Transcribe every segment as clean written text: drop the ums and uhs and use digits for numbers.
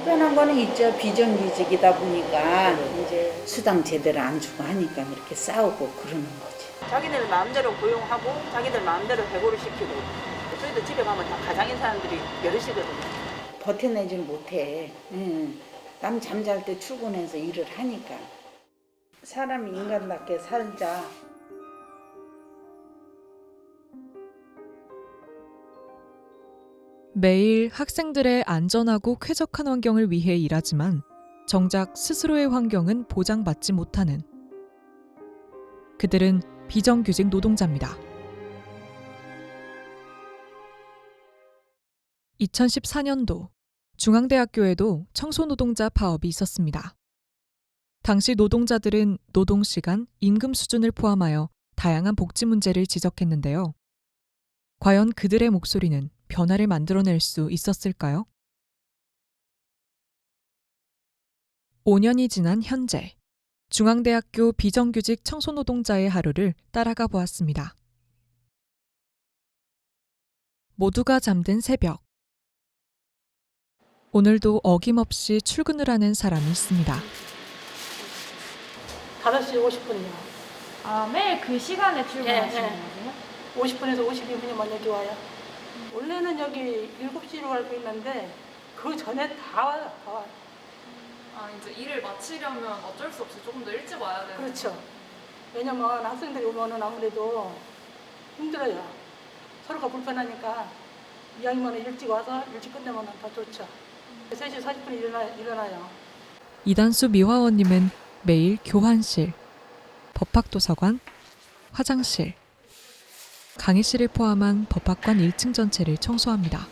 불편한 거는 있죠. 비정규직이다 보니까 이제 수당 제대로 안 주고 하니까 이렇게 싸우고 그러는 거지. 자기들 마음대로 고용하고 자기들 마음대로 해고를 시키고 저희도 집에 가면 다 가장인 사람들이 여럿이거든요. 버텨내질 못해. 남 잠잘 때 출근해서 일을 하니까. 사람이 인간답게 살자. 매일 학생들의 안전하고 쾌적한 환경을 위해 일하지만 정작 스스로의 환경은 보장받지 못하는 그들은 비정규직 노동자입니다. 2014년도 중앙대학교에도 청소노동자 파업이 있었습니다. 당시 노동자들은 노동시간, 임금 수준을 포함하여 다양한 복지 문제를 지적했는데요. 과연 그들의 목소리는 변화를 만들어낼 수 있었을까요? 5년이 지난 현재, 중앙대학교 비정규직 청소노동자의 하루를 따라가 보았습니다. 모두가 잠든 새벽. 오늘도 어김없이 출근을 하는 사람이 있습니다. 5시 50분이요. 아, 매일 그 시간에 출근하시는 예, 거세요? 50분에서 52분이면 여기 와요. 원래는 여기 7시로 알고 있는데 그 전에 다 와요. 다 와요. 아, 이제 일을 마치려면 어쩔 수 없이 조금 더 일찍 와야 되는 그렇죠. 왜냐면 학생들이 오면은 아무래도 힘들어요. 서로가 불편하니까 이왕이면 일찍 와서 일찍 끝내면 더 좋죠. 3시 40분에 일어나요. 이단수 미화원님은 매일 교환실, 법학도서관, 화장실, 강의실을 포함한 법학관 1층 전체를 청소합니다.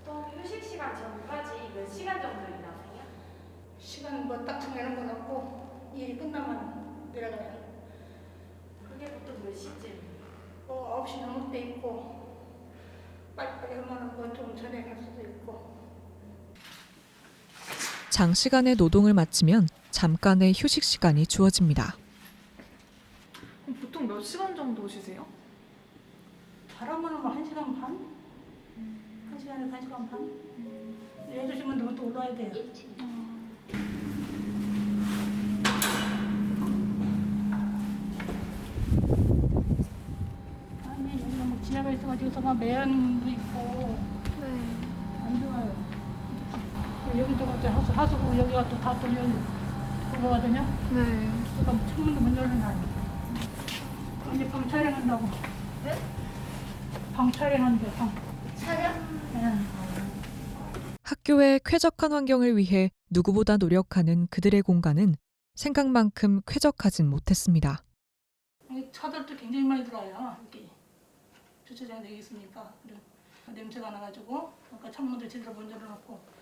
보통 휴식 시간 전까지 몇 시간 정도 일하세요? 시간 뭐 딱 정해놓은 건 없고 일이 끝나면 내려가요. 그게 보통 몇 시쯤? 9시 넘을 때 있고 빨리빨리 하면 뭐좀 전에 갈 수도 있고. 장시간의 노동을 마치면 잠깐의 휴식 시간이 주어집니다. 그럼 보통 몇 시간 정도 쉬세요? 잘하면 뭐 1시간 반? 1시간에서 1시간 반? 12시면 또 올라야 돼요. 아니 여기가 뭐 지하가 있어가지고 막 매연도 있고 안 좋아요. 여기도 하수구 여기가 또 다 뚫려 그거거든요. 네. 그러니까 창문도 못 열는 거 아니에요. 이제 방 촬영한다고. 네? 방 촬영한대 방. 촬영? 네. 학교의 쾌적한 환경을 위해 누구보다 노력하는 그들의 공간은 생각만큼 쾌적하진 못했습니다. 이 차들도 굉장히 많이 들어와요. 여기 주차장에 되어 있으니까 그래. 냄새가 나가지고 아까 창문도 제대로 못 열어놓고.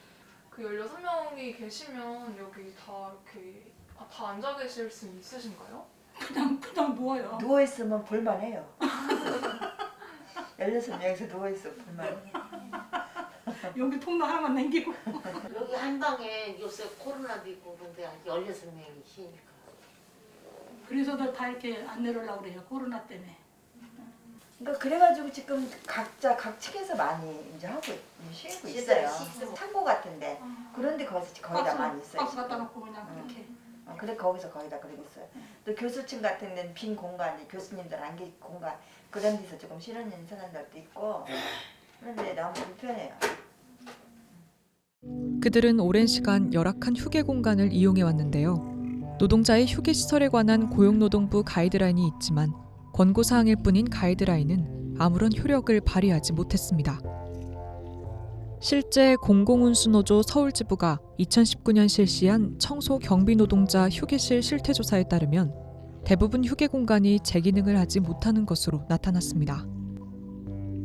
그 16명이 계시면 여기 다 이렇게 다 앉아 계실 수 있으신가요? 그냥 누워요. 누워있으면 볼만해요. 16명이서 누워있어 볼만해. 여기 통로 하나만 남기고. 여기 한 방에 요새 코로나도 있고 그런데 16명이 쉬니까. 그래서들 다 이렇게 안 내려오려고 그래요. 코로나 때문에. 그러니까 그래가지고 지금 각자 각 층에서 많이 이제 하고 쉬고 있어요. 창고 같은데 그런데 거기서 거의 다 많이 있어요. 박스 갖다 놓고 그냥 그렇게. 그래 거기서 거의 다 그러고 있어요. 또 교수층 같은 데는 빈 공간이 교수님들 안 계신 공간 그런 데서 조금 쉬는 사람들도 있고 그런데 너무 불편해요. 그들은 오랜 시간 열악한 휴게 공간을 이용해 왔는데요. 노동자의 휴게 시설에 관한 고용노동부 가이드라인이 있지만 권고사항일 뿐인 가이드라인은 아무런 효력을 발휘하지 못했습니다. 실제 공공운수노조 서울지부가 2019년 실시한 청소 경비노동자 휴게실 실태조사에 따르면 대부분 휴게 공간이 제 기능을 하지 못하는 것으로 나타났습니다.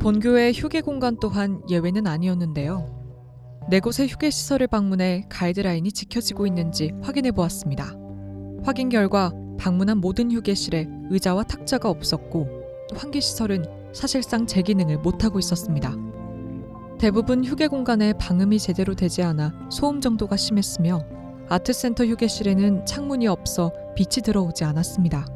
본교의 휴게 공간 또한 예외는 아니었는데요. 네 곳의 휴게시설을 방문해 가이드라인이 지켜지고 있는지 확인해 보았습니다. 확인 결과 방문한 모든 휴게실에 의자와 탁자가 없었고 환기시설은 사실상 제 기능을 못하고 있었습니다. 대부분 휴게 공간에 방음이 제대로 되지 않아 소음 정도가 심했으며 아트센터 휴게실에는 창문이 없어 빛이 들어오지 않았습니다.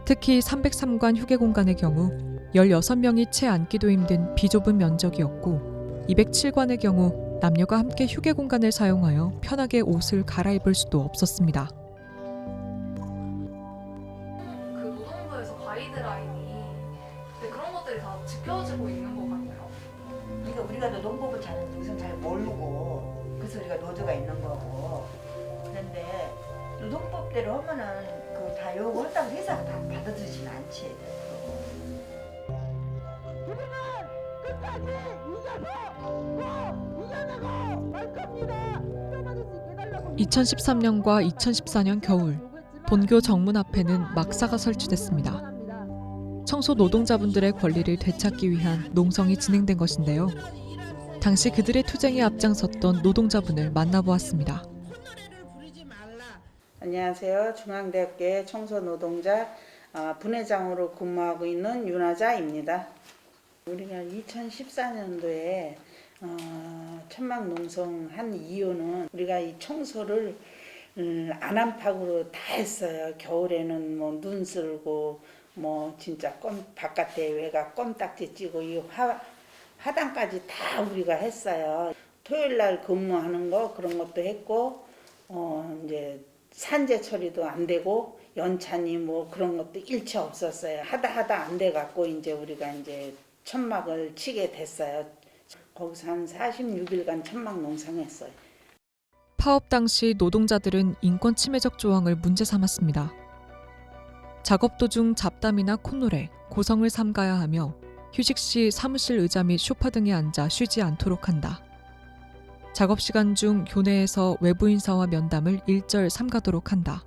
특히 303관 휴게 공간의 경우 16명이 채 앉기도 힘든 비좁은 면적이었고 207관의 경우 남녀가 함께 휴게 공간을 사용하여 편하게 옷을 갈아입을 수도 없었습니다. 그 노동부에서 가이드라인이 그런 것들이 다 지켜지고 있는 것 같아요. 그러니까 우리가 노동법을 우선 잘 모르고 그래서 우리가 노조가 있는 거고 그런데 노동법대로 하면은 그 다 요구한다고 회사가 다 받아주진 않지. 2013년과 2014년 겨울 본교 정문 앞에는 막사가 설치됐습니다. 청소 노동자분들의 권리를 되찾기 위한 농성이 진행된 것인데요. 당시 그들의 투쟁에 앞장섰던 노동자분을 만나보았습니다. 안녕하세요. 중앙대학교의 청소노동자 분회장으로 근무하고 있는 윤하자입니다. 우리가 2014년도에 천막농성한 이유는 우리가 이 청소를 안안팍으로 다 했어요. 겨울에는 뭐 눈 쓸고 뭐 진짜 바깥에 외가 껌딱지 찌고 이 화단까지 다 우리가 했어요. 토요일 날 근무하는 거 그런 것도 했고 이제 산재 처리도 안 되고 연찬이 뭐 그런 것도 일체 없었어요. 하다 안 돼 갖고 이제 우리가 이제 천막을 치게 됐어요. 거기서 한 46일간 천막 농성했어요. 파업 당시 노동자들은 인권 침해적 조항을 문제 삼았습니다. 작업 도중 잡담이나 콧노래, 고성을 삼가야 하며 휴식 시 사무실 의자 및 소파 등에 앉아 쉬지 않도록 한다. 작업 시간 중 교내에서 외부 인사와 면담을 일절 삼가도록 한다.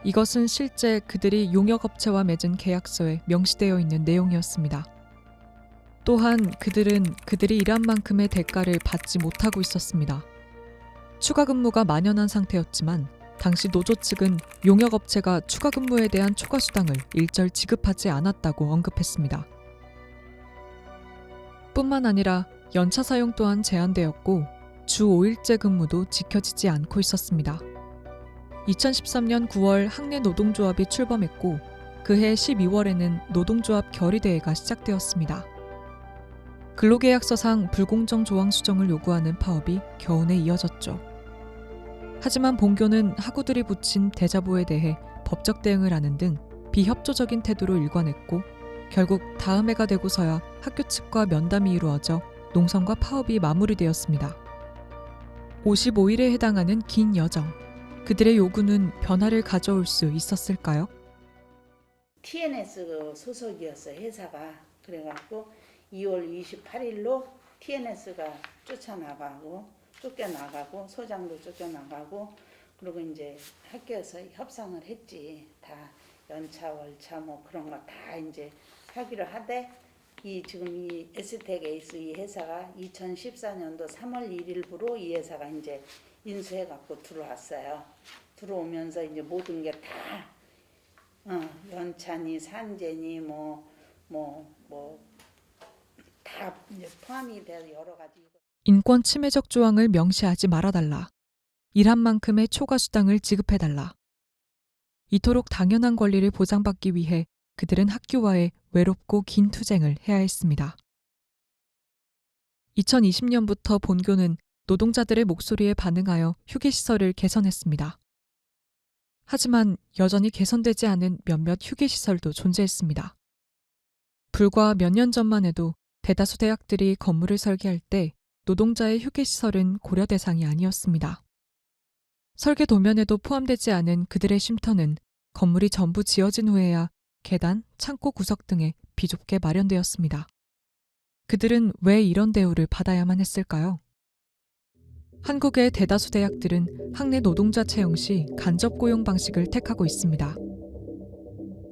이것은 실제 그들이 용역업체와 맺은 계약서에 명시되어 있는 내용이었습니다. 또한 그들은 그들이 일한 만큼의 대가를 받지 못하고 있었습니다. 추가 근무가 만연한 상태였지만 당시 노조 측은 용역업체가 추가 근무에 대한 초과 수당을 일절 지급하지 않았다고 언급했습니다. 뿐만 아니라 연차 사용 또한 제한되었고 주 5일제 근무도 지켜지지 않고 있었습니다. 2013년 9월 학내 노동조합이 출범했고 그해 12월에는 노동조합 결의대회가 시작되었습니다. 근로계약서상 불공정 조항 수정을 요구하는 파업이 겨우내 이어졌죠. 하지만 본교는 학우들이 붙인 대자보에 대해 법적 대응을 하는 등 비협조적인 태도로 일관했고 결국 다음 해가 되고서야 학교 측과 면담이 이루어져 농성과 파업이 마무리되었습니다. 55일에 해당하는 긴 여정. 그들의 요구는 변화를 가져올 수 있었을까요? TNS 소속이었어요. 회사가. 그래갖고 2월 28일로 TNS가 쫓겨나가고 소장도 쫓겨나가고 그리고 이제 학교에서 협상을 했지. 다 연차 월차 뭐 그런 거 다 이제 하기로 하되 지금 이 에스텍 에이스 이 회사가 2014년도 3월 1일부로 이 회사가 이제 인수해 갖고 들어왔어요. 들어오면서 이제 모든 게 다 연차니 산재니 다 포함이 돼서 여러 가지. 인권 침해적 조항을 명시하지 말아달라. 일한 만큼의 초과 수당을 지급해달라. 이토록 당연한 권리를 보장받기 위해 그들은 학교와의 외롭고 긴 투쟁을 해야 했습니다. 2020년부터 본교는 노동자들의 목소리에 반응하여 휴게시설을 개선했습니다. 하지만 여전히 개선되지 않은 몇몇 휴게시설도 존재했습니다. 불과 몇 년 전만 해도 대다수 대학들이 건물을 설계할 때 노동자의 휴게시설은 고려 대상이 아니었습니다. 설계 도면에도 포함되지 않은 그들의 쉼터는 건물이 전부 지어진 후에야 계단, 창고 구석 등에 비좁게 마련되었습니다. 그들은 왜 이런 대우를 받아야만 했을까요? 한국의 대다수 대학들은 학내 노동자 채용 시 간접 고용 방식을 택하고 있습니다.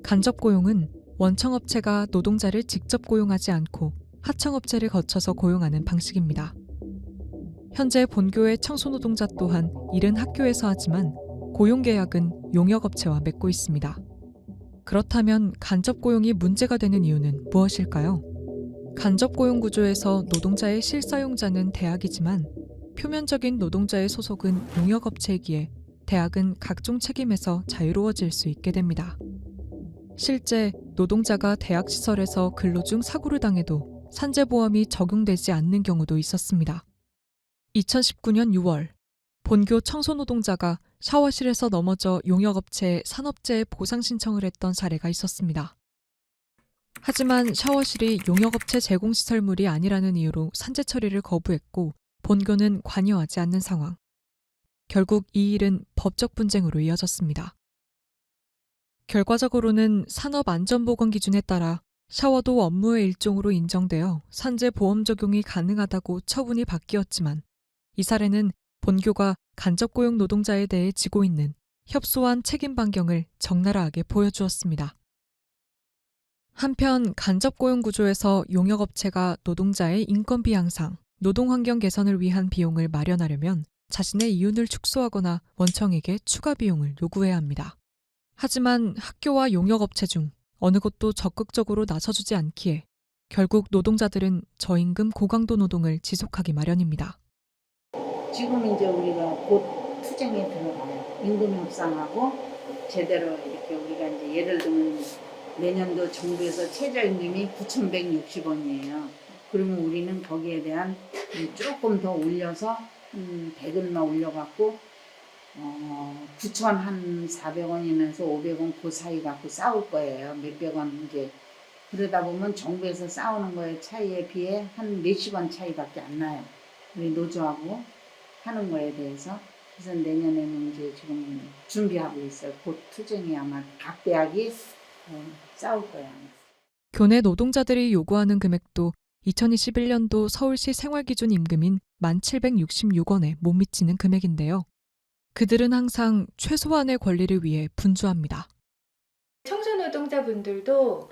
간접 고용은 원청업체가 노동자를 직접 고용하지 않고 하청업체를 거쳐서 고용하는 방식입니다. 현재 본교의 청소노동자 또한 일은 학교에서 하지만 고용계약은 용역업체와 맺고 있습니다. 그렇다면 간접 고용이 문제가 되는 이유는 무엇일까요? 간접 고용 구조에서 노동자의 실사용자는 대학이지만 표면적인 노동자의 소속은 용역업체이기에 대학은 각종 책임에서 자유로워질 수 있게 됩니다. 실제 노동자가 대학 시설에서 근로 중 사고를 당해도 산재보험이 적용되지 않는 경우도 있었습니다. 2019년 6월, 본교 청소노동자가 샤워실에서 넘어져 용역업체에 산업재해 보상 신청을 했던 사례가 있었습니다. 하지만 샤워실이 용역업체 제공시설물이 아니라는 이유로 산재 처리를 거부했고 본교는 관여하지 않는 상황. 결국 이 일은 법적 분쟁으로 이어졌습니다. 결과적으로는 산업안전보건 기준에 따라 샤워도 업무의 일종으로 인정되어 산재보험 적용이 가능하다고 처분이 바뀌었지만 이 사례는 본교가 간접고용 노동자에 대해 지고 있는 협소한 책임 반경을 적나라하게 보여주었습니다. 한편 간접고용 구조에서 용역업체가 노동자의 인건비 향상, 노동환경 개선을 위한 비용을 마련하려면 자신의 이윤을 축소하거나 원청에게 추가 비용을 요구해야 합니다. 하지만 학교와 용역업체 중 어느 곳도 적극적으로 나서주지 않기에 결국 노동자들은 저임금 고강도 노동을 지속하기 마련입니다. 지금 이제 우리가 곧 투쟁에 들어가요. 임금 협상하고 제대로 이렇게 우리가 이제 예를 들면 내년도 정부에서 최저임금이 9,160원이에요. 그러면 우리는 거기에 대한 조금 더 올려서 100원만 올려갖고 9,400원이면서 500원 그 사이 갖고 싸울 거예요. 몇백 원 이제 그러다 보면 정부에서 싸우는 거에 차이에 비해 한 몇십 원 차이밖에 안 나요. 우리 노조하고 하는 거에 대해서. 그래서 내년에는 이제 지금 준비하고 있어요. 곧 투쟁이 아마 각 대학이 싸울 거예요. 교내 노동자들이 요구하는 금액도 2021년도 서울시 생활기준 임금인 1,766원에 못 미치는 금액인데요. 그들은 항상 최소한의 권리를 위해 분주합니다. 청소노동자분들도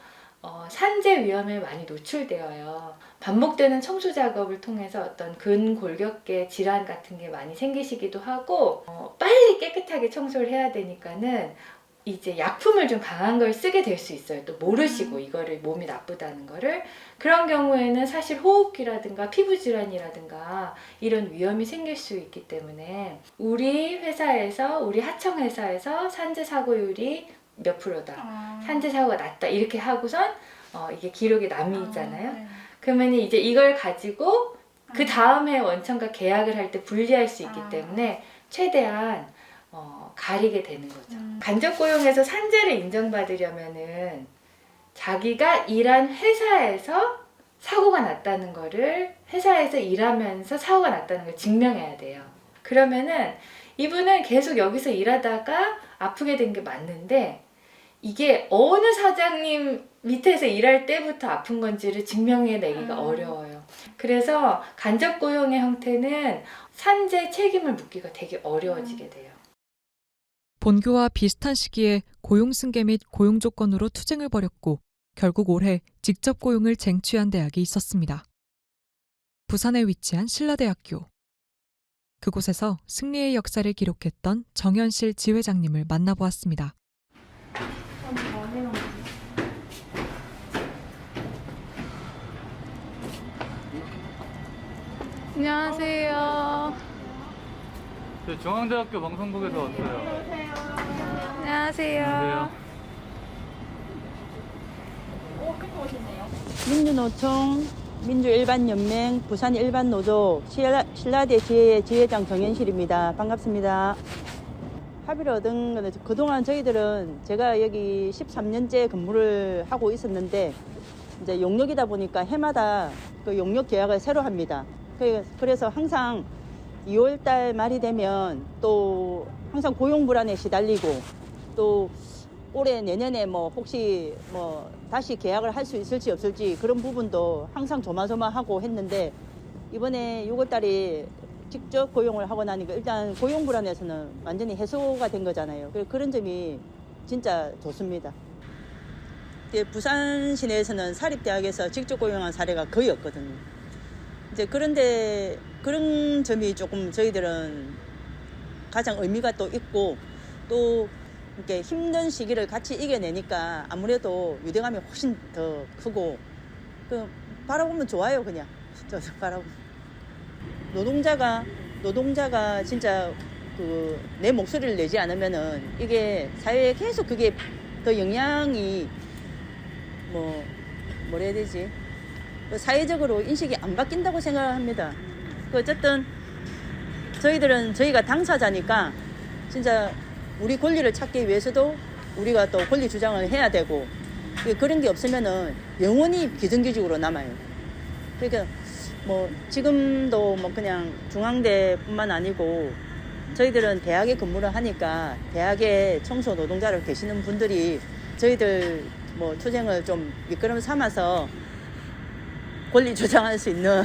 산재 위험에 많이 노출되어요. 반복되는 청소 작업을 통해서 어떤 근골격계 질환 같은 게 많이 생기시기도 하고 빨리 깨끗하게 청소를 해야 되니까는 이제 약품을 좀 강한 걸 쓰게 될 수 있어요. 또 모르시고 이거를 몸이 나쁘다는 거를. 그런 경우에는 사실 호흡기라든가 피부 질환이라든가 이런 위험이 생길 수 있기 때문에 우리 회사에서 우리 하청 회사에서 산재 사고율이 몇 프로다. 산재 사고가 낮다. 이렇게 하고선 이게 기록이 남이잖아요. 그러면 이제 이걸 가지고 그 다음에 원청과 계약을 할 때 분리할 수 있기 때문에 최대한 가리게 되는 거죠. 간접고용에서 산재를 인정받으려면은 자기가 일한 회사에서 사고가 났다는 거를 회사에서 일하면서 사고가 났다는 걸 증명해야 돼요. 그러면은 이분은 계속 여기서 일하다가 아프게 된 게 맞는데 이게 어느 사장님 밑에서 일할 때부터 아픈 건지를 증명해내기가 어려워요. 그래서 간접고용의 형태는 산재 책임을 묻기가 되게 어려워지게 돼요. 본교와 비슷한 시기에 고용승계 및 고용조건으로 투쟁을 벌였고 결국 올해 직접 고용을 쟁취한 대학이 있었습니다. 부산에 위치한 신라대학교. 그곳에서 승리의 역사를 기록했던 정현실 지회장님을 만나보았습니다. 안녕하세요. 저 중앙대학교 방송국에서 왔어요. 안녕하세요. 민주노총, 민주일반연맹, 부산일반노조, 신라대 지회장 정현실입니다. 반갑습니다. 합의를 얻은 거는 그동안 저희들은 제가 여기 13년째 근무를 하고 있었는데 이제 용역이다 보니까 해마다 그 용역 계약을 새로 합니다. 그래서 항상 2월달 말이 되면 또 항상 고용 불안에 시달리고 또 올해 내년에 뭐 혹시 뭐 다시 계약을 할 수 있을지 없을지 그런 부분도 항상 조마조마하고 했는데 이번에 6월달에 직접 고용을 하고 나니까 일단 고용 불안에서는 완전히 해소가 된 거잖아요. 그런 점이 진짜 좋습니다. 부산 시내에서는 사립대학에서 직접 고용한 사례가 거의 없거든요. 이제 그런데 그런 점이 조금 저희들은 가장 의미가 또 있고 또 이렇게 힘든 시기를 같이 이겨내니까 아무래도 유대감이 훨씬 더 크고 바라보면 좋아요. 그냥 저도 바라보면 노동자가 진짜 내 목소리를 내지 않으면은 이게 사회에 계속 그게 더 영향이 뭐라 해야 되지? 사회적으로 인식이 안 바뀐다고 생각합니다. 어쨌든 저희들은 저희가 당사자니까 진짜 우리 권리를 찾기 위해서도 우리가 또 권리 주장을 해야 되고 그런 게 없으면은 영원히 비정규직으로 남아요. 그러니까 지금도 그냥 중앙대뿐만 아니고 저희들은 대학에 근무를 하니까 대학에 청소 노동자로 계시는 분들이 저희들 투쟁을 좀 미끄럼 삼아서 권리 주장할 수 있는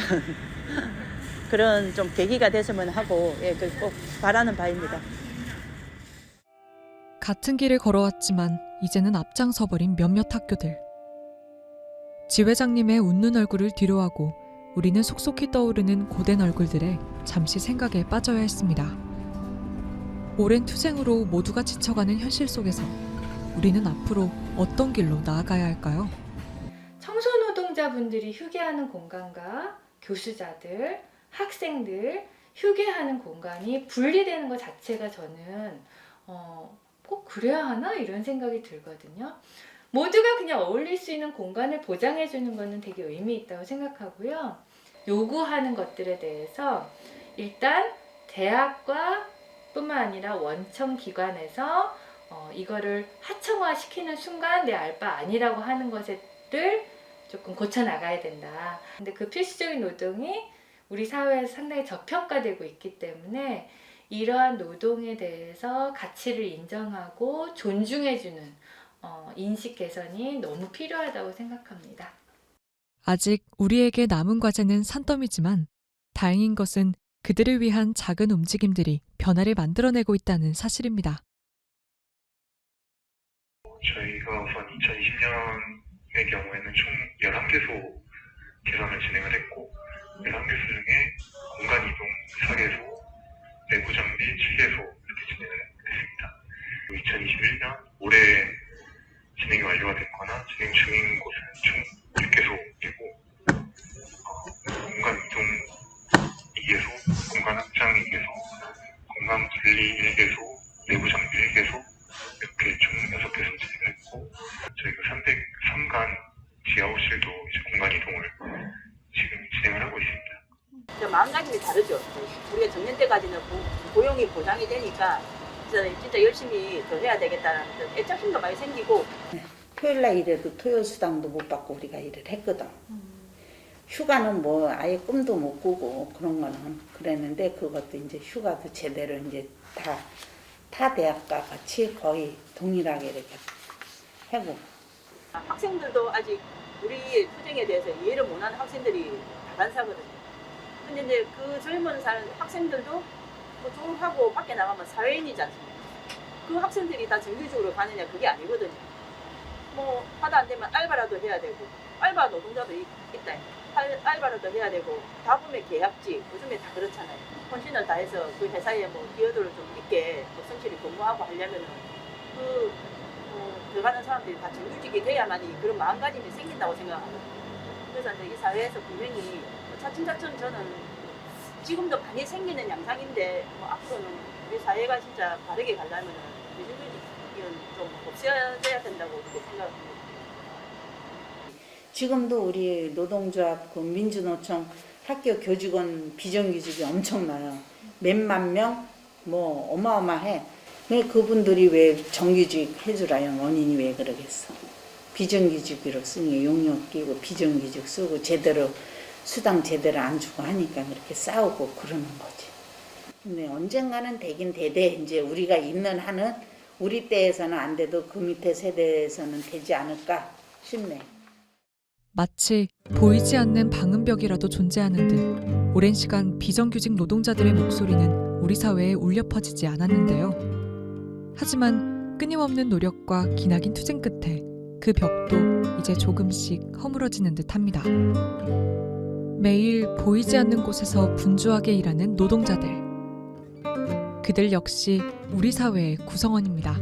그런 좀 계기가 됐으면 하고 꼭 바라는 바입니다. 같은 길을 걸어왔지만 이제는 앞장서버린 몇몇 학교들. 지 회장님의 웃는 얼굴을 뒤로하고 우리는 속속히 떠오르는 고된 얼굴들에 잠시 생각에 빠져야 했습니다. 오랜 투쟁으로 모두가 지쳐가는 현실 속에서 우리는 앞으로 어떤 길로 나아가야 할까요? 청소노동자분들이 휴게하는 공간과 교수자들, 학생들, 휴게하는 공간이 분리되는 것 자체가 저는 꼭 그래야 하나? 이런 생각이 들거든요. 모두가 그냥 어울릴 수 있는 공간을 보장해 주는 것은 되게 의미 있다고 생각하고요. 요구하는 것들에 대해서 일단 대학과 뿐만 아니라 원청 기관에서 이거를 하청화 시키는 순간 내 알 바 아니라고 하는 것을 조금 고쳐 나가야 된다. 근데 그 필수적인 노동이 우리 사회에서 상당히 저평가되고 있기 때문에 이러한 노동에 대해서 가치를 인정하고 존중해주는 인식 개선이 너무 필요하다고 생각합니다. 아직 우리에게 남은 과제는 산더미지만 다행인 것은 그들을 위한 작은 움직임들이 변화를 만들어내고 있다는 사실입니다. 저희가 우선 2020년의 경우에는 총 11개소 개선을 진행을 했고 11개소 중에 공간 이동 4개소, 내부 장비 7개소 이렇게 진행을 했습니다. 2021년 올해 진행이 완료가 됐거나 진행 중인 곳은 총 6개소이고 공간 이동 2개소, 공간 확장 2개소, 공간 분리 1개소, 내부 장비 1개소 이렇게 총 6개소 진행을 했고 저희가 303간 지하호실도 이제 공간 이동을 지금 진행을 하고 있습니다. 마음가짐이 다르죠. 우리가 정년 때까지는 고용이 보장이 되니까 진짜 열심히 더 해야 되겠다는 애착심도 많이 생기고 토요일날 일해도 토요수당도 못 받고 우리가 일을 했거든. 휴가는 아예 꿈도 못 꾸고 그런 거는 그랬는데 그것도 이제 휴가도 제대로 이제 타 대학과 같이 거의 동일하게 이렇게 하고. 학생들도 아직 우리 투쟁에 대해서 이해를 못하는 학생들이 다반사거든요. 근데 이제 그 젊은 학생들도 졸업하고 밖에 나가면 사회인이지 않습니까? 그 학생들이 다 정규직으로 가느냐 그게 아니거든요. 하다 안 되면 알바라도 해야 되고 알바 노동자도 있다. 알바라도 해야 되고 다 보면 계약직 요즘에 다 그렇잖아요. 헌신을 다해서 그 회사에 기여도를 좀 있게 성실히 근무하고 하려면은 들어가는 사람들이 다 정규직이 돼야만이 그런 마음가짐이 생긴다고 생각합니다. 그래서 이제 이 사회에서 분명히 차츰차츰 저는 지금도 많이 생기는 양상인데 앞으로는 우리 사회가 진짜 바르게 가려면 비정규직은 좀 없애야 된다고 그렇게 생각합니다. 지금도 우리 노동조합 민주노총 학교 교직원 비정규직이 엄청나요. 몇만 명 어마어마해. 왜 그분들이 왜 정규직 해주라요? 원인이 왜 그러겠어? 비정규직으로 쓰니 용역 끼고 비정규직 쓰고 제대로 수당 제대로 안 주고 하니까 그렇게 싸우고 그러는 거지. 근데 언젠가는 되긴 되대. 이제 우리가 있는 한은 우리 때에서는 안 돼도 그 밑에 세대에서는 되지 않을까 싶네. 마치 보이지 않는 방음벽이라도 존재하는 듯 오랜 시간 비정규직 노동자들의 목소리는 우리 사회에 울려 퍼지지 않았는데요. 하지만 끊임없는 노력과 기나긴 투쟁 끝에 그 벽도 이제 조금씩 허물어지는 듯합니다. 매일 보이지 않는 곳에서 분주하게 일하는 노동자들. 그들 역시 우리 사회의 구성원입니다.